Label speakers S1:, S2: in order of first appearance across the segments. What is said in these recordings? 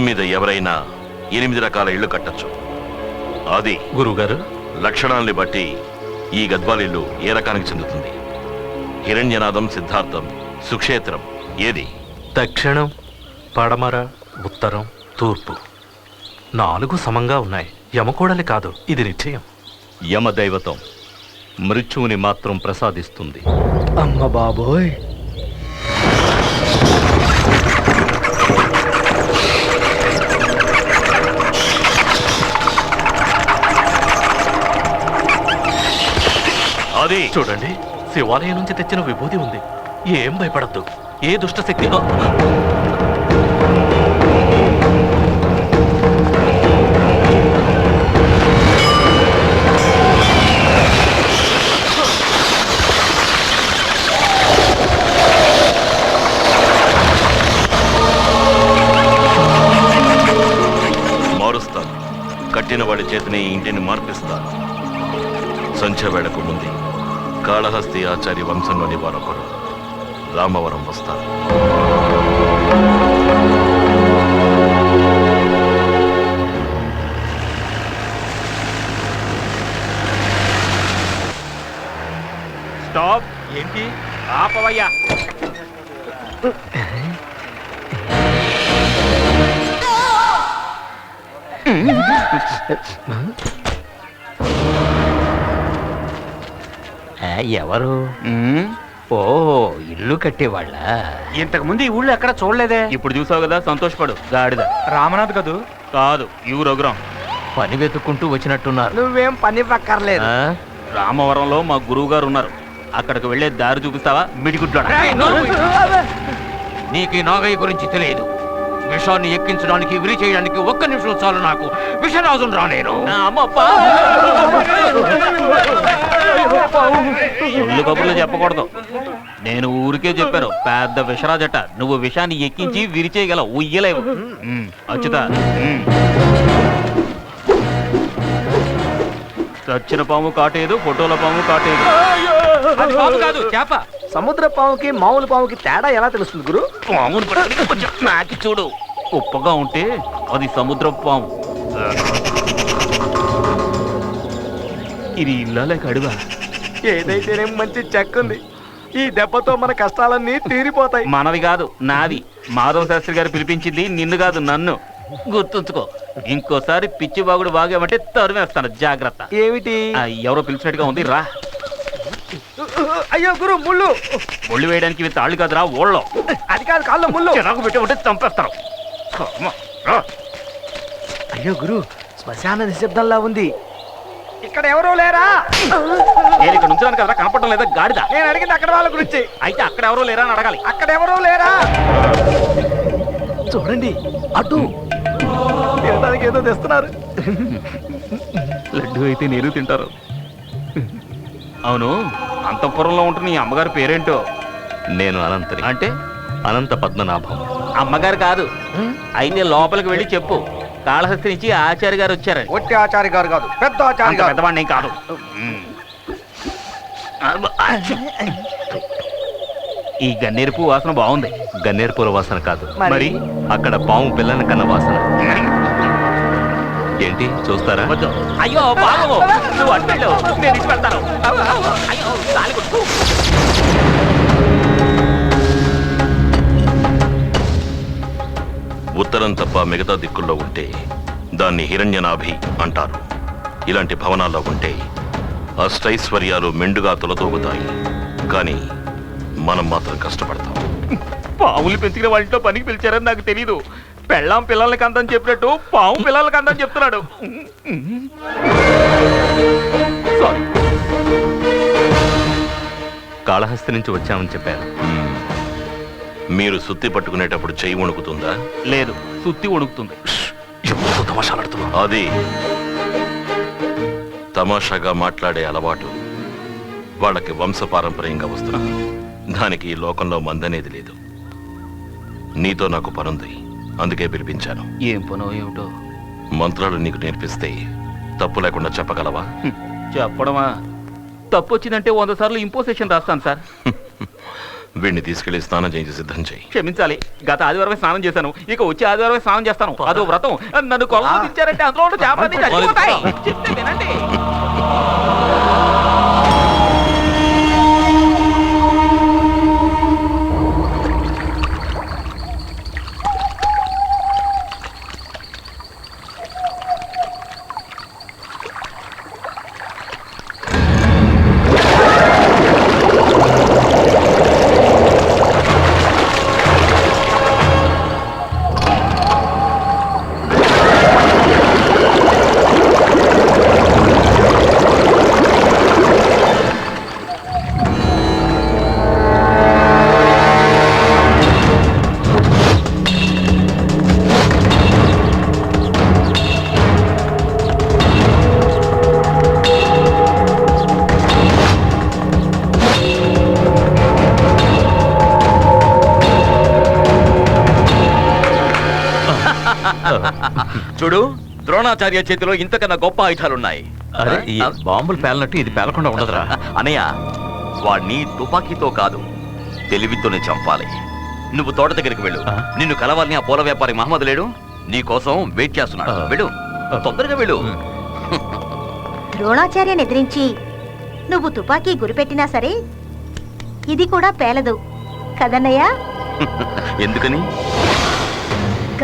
S1: భూమి మీద ఎవరైనా 8 రకాల ఇళ్లు కట్టచ్చు. అది
S2: గురువుగారు,
S1: లక్షణాల్ని బట్టి ఈ గద్వాల ఇల్లు ఏ రకానికి చెందుతుంది? హిరణ్యనాథం, సిద్ధార్థం, సుక్షేత్రం ఏది?
S2: దక్షిణం, పడమర, ఉత్తరం, తూర్పు 4 సమంగా ఉన్నాయి. యమకూడలి కాదు, ఇది నిశ్చయం.
S3: యమదైవతం మృత్యువుని మాత్రం ప్రసాదిస్తుంది.
S4: అమ్మ బాబోయ్,
S1: అది
S2: చూడండి, శివాలయం నుంచి తెచ్చిన విభూతి ఉంది. ఏం భయపడద్దు. ఏ దుష్టశక్తి
S1: మారుస్తాను. కట్టిన వాడి చేతిని ఈ ఇంటిని మార్పిస్తాను. సంధ్య వేళకు ముందే కాళహస్తి ఆచార్య వంశంలోని వారొకరు రామవరం వస్తారు.
S3: స్టాప్.
S2: ఏంటి?
S3: ఆపవయ్యా.
S4: ఎవరు? ఓ, ఇల్లు కట్టేవాళ్ళ?
S3: ఇంతకు ముందు ఈ ఊళ్ళో ఎక్కడ చూడలేదే. ఇప్పుడు చూసావు కదా, సంతోషపడు. గాడిద రామనాథ్ కదూ? కాదు, ఈ రఘురాం.
S4: పని వెతుక్కుంటూ వచ్చినట్టున్నారు.
S5: నువ్వేం పని పక్కర్లేదు.
S3: రామవరంలో మా గురువు గారు ఉన్నారు. అక్కడికి వెళ్లే దారి చూపిస్తావా? మిడిగుడ్లో
S4: నీకు ఈ నాగయ్య గురించి తెలియదు. విషాన్ని ఎక్కించడానికి, విరి చేయడానికి 1 నిమిషం చాలు. నాకు విషరాజును రానేను.
S3: ఒళ్ళు కబుర్లు చెప్పకూడదు. నేను ఊరికే చెప్పాను, పెద్ద విషరాజట. నువ్వు విషాన్ని ఎక్కించి విరిచేయగల ఉయ్యలేవు. అచ్యుత, చచ్చిన పాము కాటేదు, ఫోటోల పాము కాటేదు.
S4: అది పాము కాదు, చేప.
S5: సముద్ర పాముకి మామూలు పాముకి తేడా ఎలా తెలుస్తుంది గురు?
S3: పామును పట్టుకుని కొంచెం నాకి చూడు. ఉప్పగా ఉంటే అది సముద్ర పాము. ఇది ఇల్లా లేక అడుగా?
S5: ఏదైతేనేం మంచి చెక్ ఉంది. ఈ దెబ్బతో మన కష్టాలన్నీ తీరిపోతాయి.
S3: మనది కాదు, నాది. మాధవ శాస్త్రి గారు పిలిపించింది నిన్ను కాదు, నన్ను. గుర్తుంచుకో. ఇంకోసారి పిచ్చి బాగుడు బాగామంటే తరిమేస్తాను, జాగ్రత్త.
S5: ఏమిటి?
S3: ఎవరో పిలిచినట్టుగా ఉంది, రా.
S5: అయ్యో గురు, ముళ్ళు.
S3: ముళ్ళు వేయడానికి ఇవి తాళ్ళు కాదురా, ఓళ్ళో.
S5: అది కాదు, కాళ్ళు ముళ్ళు.
S3: చిరాకు పెట్టి ఉంటే చంపేస్తారు.
S5: అయ్యో గురు, శ్మశాన నిశ్శబ్దంలా ఉంది. ఇక్కడ ఎవరూ లేరా?
S3: నేను ఇక్కడ నుంచాను కదా, కనపడడం లేదా గాడిద?
S5: నేను అడిగింది అక్కడ వాళ్ళ గురించి.
S3: అయితే అక్కడ ఎవరో లేరా అని అడగాలి.
S5: అక్కడ ఎవరూ లేరా? చూడండి, అటు తినడానికి ఏదో తెస్తున్నారు.
S3: లడ్డు అయితే నీరు తింటారు. అవును, అంతఃపురంలో ఉంటున్న నీ అమ్మగారి పేరేంటో?
S1: నేను అనంతని.
S3: అంటే
S1: అనంత పద్మనాభం.
S3: అమ్మగారు కాదు. అయితే లోపలికి వెళ్ళి చెప్పు, కాళహస్తి నుంచి ఆచార్య గారు వచ్చారు.
S5: ఒట్టి ఆచార్య గారు కాదు, పెద్ద ఆచార్య గారు.
S3: పెద్దవాడిని కాదు. ఈ గన్నేరు పువ్వు వాసన బాగుంది.
S1: గన్నేరు పూల వాసన కాదు,
S3: మరి
S1: అక్కడ పాము పిల్లని కన్న వాసన. ఏంటి చూస్తారా?
S3: వద్దు. అయ్యో బాబు, నువ్వు అటు వెళ్ళు, నేను ఇటు వెళ్తాను. అయ్యో, తాళి కొట్టు.
S1: ఉత్తరం తప్ప మిగతా దిక్కుల్లో ఉంటే దాన్ని హిరణ్యనాభి అంటారు. ఇలాంటి భవనాల్లో ఉంటే అష్టైశ్వర్యాలు మెండుగా తులతూగుతాయి. కానీ మనం మాత్రం కష్టపడతాం.
S3: పాములు పెంచుకునే వాళ్ళతో పనికి పిలిచారని నాకు తెలీదు. పెళ్ళాం పిల్లలకి అందని చెప్పినట్టు పాము పిల్లలకి అందని చెప్తున్నాడు.
S1: కాళహస్తి నుంచి వచ్చామని చెప్పారు. మీరు సుత్తి పట్టుకునేటప్పుడు చెయ్యి వణుకుతుందా?
S3: లేదు, సుత్తి వణుకుతుంది.
S1: అది తమాషాగా మాట్లాడే అలవాటు వాళ్ళకి వంశపారంపర్యంగా వస్తున్నా. దానికి ఈ లోకంలో మందనేది లేదు. నీతో నాకు పనుంది, అందుకే పిలిపించాను.
S3: ఏం పనో ఏమిటో?
S1: మంత్రాలు నీకు నేర్పిస్తే తప్పు లేకుండా చెప్పగలవా?
S3: చెప్పడమా? తప్పు వచ్చిందంటే 100 సార్లు ఇంపోజిషన్ రాస్తాను సార్.
S1: వీడిని తీసుకెళ్లి స్నానం చేయించి సిద్ధం చేయి.
S3: క్షమించాలి, గత ఆదివారమే స్నానం చేశాను, ఇక వచ్చే ఆదివారమే స్నానం చేస్తాను. అదో వ్రతం. నన్ను కొలను ఇచ్చారంటే అందులో ఉన్న చేపలన్నీ చచ్చిపోతాయి. చెప్తే వినండి.
S6: చూడు, ద్రోణాచార్య చేతిలో ఇంతకన్నా గొప్ప ఆయుధాలున్నాయి.
S2: అరే ఈ బాంబులు పేలనట్టు ఇది పేలకుండా ఉండదురా.
S6: అనయ్య, వాడిని తుపాకీతో కాదు, తెలివితోనే చంపాలి. నువ్వు తోట దగ్గరికి వెళ్ళు. నిన్ను కలవాలని ఆ పూల వ్యాపారి మహమ్మద్ లేడు, నీ కోసం వెయిట్ చేస్తున్నాడు. వెళ్ళు, తొందరగా వెళ్ళు.
S7: ద్రోణాచార్యని ఎదిరించి నువ్వు తుపాకీ గురిపెట్టినా సరే ఇది కూడా పేలదు కదన్నయ్యా.
S6: ఎందుకని?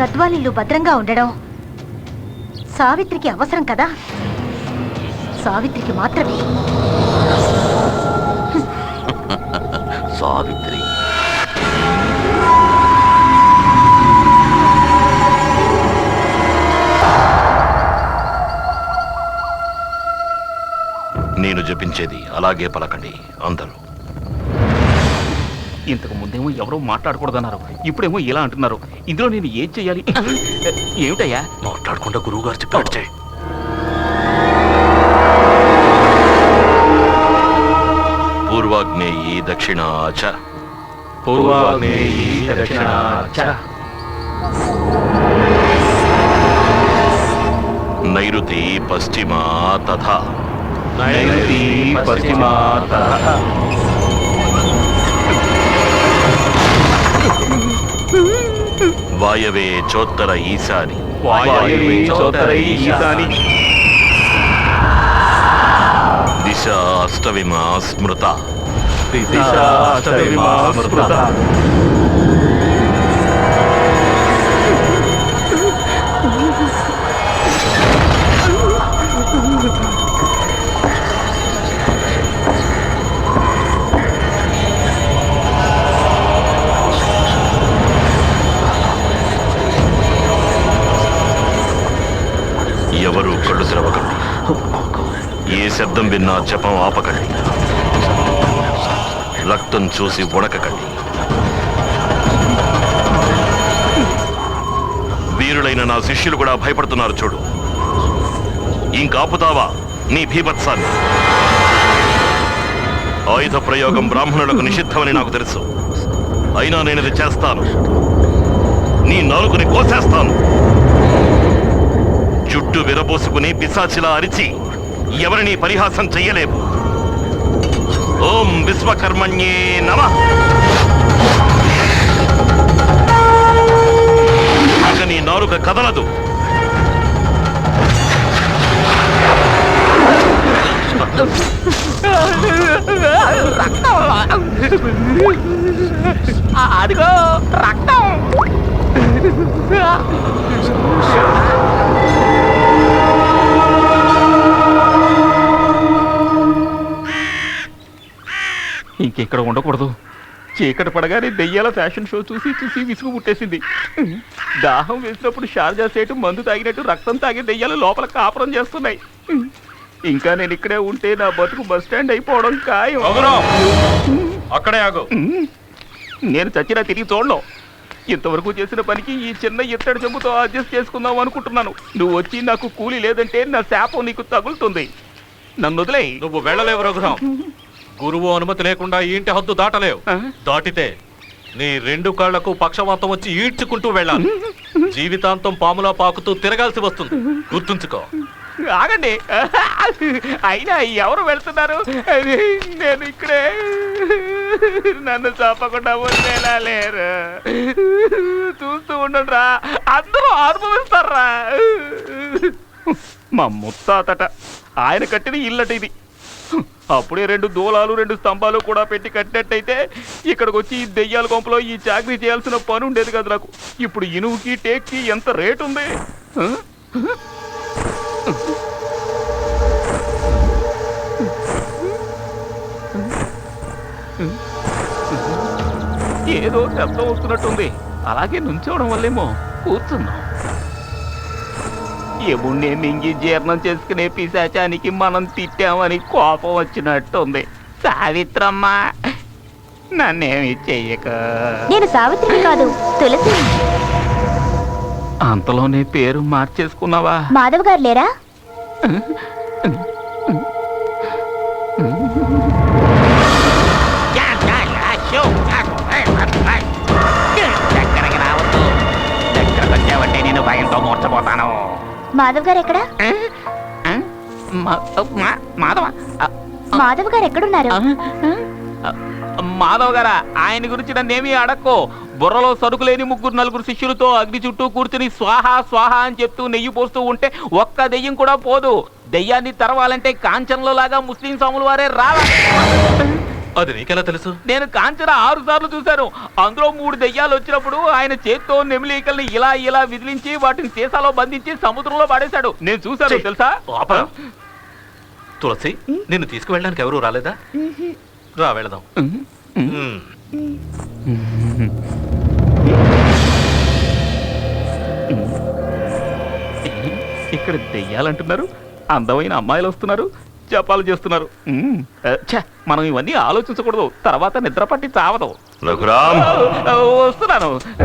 S7: గద్వాలిల్లు భద్రంగా ఉండడం సావిత్రికి అవసరం కదా, సావిత్రికి మాత్రమే.
S6: సావిత్రి
S1: నేను జపించేది అలాగే పలకండి అందరూ.
S3: ఇంతకు ముందేమో ఎవరో మాట్లాడకూడదన్నారు, ఇప్పుడేమో ఇలా అంటున్నారు. ఇందులో నేను ఏం చెయ్యాలి? ఏమిటయ్యా?
S2: మాట్లాడకుండా గురువు గారు చెప్పాడు చేయి.
S1: పూర్వాగ్నేయి దక్షిణాచ
S5: పూర్వాగ్నేయి దక్షిణాచ
S1: నైరుతి పశ్చిమా తథా
S5: నైరుతి పశ్చిమా తథా
S1: వాయవే చోత్తర ఈశాని
S5: వాయవే చోత్తర ఈశాని
S1: దిశ అష్టవిమా స్మృత
S5: దిశ అష్టవిమా స్మృత
S1: ఎవరు కళ్ళు తెరవకండి. ఏ శబ్దం విన్నా జపం ఆపకండి. రక్తం చూసి వణకకండి. వీరులైన నా శిష్యులు కూడా భయపడుతున్నారు చూడు. ఇంకాపుతావా నీ భీభత్సాన్ని? ఆయుధ ప్రయోగం బ్రాహ్మణులకు నిషిద్ధమని నాకు తెలుసు. అయినా నేను ఇది చేస్తాను. నీ నాలుగుని కోసేస్తాను. చుట్టూ విరబోసుకుని పిశాచిలా అరిచి ఎవరిని పరిహాసం చెయ్యలేవు. ఓం విశ్వకర్మణ్యే నమః. ఇక నీ నాలుక కదలదు.
S3: అదిగో రక్తం. ఇంకెక్కడ ఉండకూడదు. చీకటి పడగానే దెయ్యాల ఫ్యాషన్ షో చూసి చూసి విసుగు పుట్టేసింది. దాహం వేసినప్పుడు షార్జా సేటు మందు తాగినట్టు రక్తం తాగే దెయ్యాలు లోపల కాపురం చేస్తున్నాయి. ఇంకా నేను ఇక్కడే ఉంటే నా బతుకు బస్ స్టాండ్ అయిపోవడం ఖాయం.
S2: అక్కడే ఆగు.
S3: నేను చచ్చినా తిరిగి చూడను. ఇంతవరకు చేసిన పనికి ఈ చిన్న ఇత్తడి చెంబుతో అడ్జస్ట్ చేసుకుందాం అనుకుంటున్నాను. నువ్వు వచ్చి నాకు కూలి లేదంటే నా శాపం నీకు తగులుతుంది. నన్ను వదిలే.
S2: నువ్వు వెళ్ళలేవు రఘురాం. గురువు అనుమతి లేకుండా ఈ ఇంటి హద్దు దాటలేవు. దాటితే నీ రెండు కాళ్లకు పక్షవాతం వచ్చి ఈడ్చుకుంటూ వెళ్ళాలి. జీవితాంతం పాములా పాకుతూ తిరగాల్సి వస్తుంది. గుర్తుంచుకో.
S3: ఆగండి. అయినా ఎవరు వెళ్తున్నారు? నేను ఇక్కడే. నన్ను చంపకుండా వదిలేలా లేరు. చూస్తూ ఉండండిరా, అందరూ అనుభవిస్తారా. మా ముత్తాతట ఆయన కట్టిన ఇల్లట ఇది. అప్పుడే 2 దూలాలు 2 స్తంభాలు కూడా పెట్టి కట్టినట్టయితే ఇక్కడికి వచ్చి ఈ దెయ్యాల కొంపలో ఈ చాకరీ చేయాల్సిన పని ఉండేది కదా నాకు. ఇప్పుడు ఇనువుకి టేక్కి ఎంత రేటు ఉంది. ఏదో శబ్దం వస్తున్నట్టుంది. అలాగే నుంచోవడం వల్లేమో. కూర్చుందాం. ఎముణ్ణే మింగి జీర్ణం చేసుకునే పిశాచానికి మనం తిట్టామని కోపం వచ్చినట్టుంది. సావిత్రమ్మ, నన్నేమి చెయ్యక.
S7: నేను సావిత్రిని కాదు, తులసి.
S3: అంతలోనే పేరు మార్చేసుకున్నావా?
S7: మాధవ్ గారు లేరా?
S3: దగ్గరకు వచ్చావంటే నేను భయంతో మూర్చపోతాను.
S7: మాధవ్ గారు ఎక్కడా?
S3: మాధవ
S7: మాధవ్ గారు ఎక్కడున్నారు?
S3: మాధవ్ గారా, ఆయన గురించి నన్నేమీ అడక్కో. బుర్రలో సరుకులేని 3-4 శిష్యులతో అగ్ని చుట్టూ కూర్చుని స్వాహా స్వాహా అని చెప్తూ నెయ్యి పోస్తూ ఉంటే ఒక్క దెయ్యం కూడా పోదు. దెయ్యాన్ని తరవాలంటే కాంచనలో లాగా ముస్లిం స్వాముల వారే రావాలి.
S2: అది నీకెలా తెలుసు?
S3: నేను కాంచన 6 సార్లు చూశాను. అందులో 3 దెయ్యాలు వచ్చినప్పుడు ఆయన చేత్తో నెమిలీకల్ని ఇలా ఇలా విదిలించి వాటిని సీసాలో బంధించి సముద్రంలో పడేశాడు. నేను చూశాను తెలుసా.
S2: ఆపరా. తులసి, నిన్ను తీసుకువెళ్ళడానికి ఎవరు రాలేదా? రా వెళదాం.
S3: ఇక్కడ దెయ్యాలంటున్నారు, అందమైన అమ్మాయిలు వస్తున్నారు, జపాలు చేస్తున్నారు. మనం ఇవన్నీ ఆలోచించకూడదు. తర్వాత నిద్ర పట్టి చావదు.
S1: రఘురామ్,
S3: వస్తున్నాను.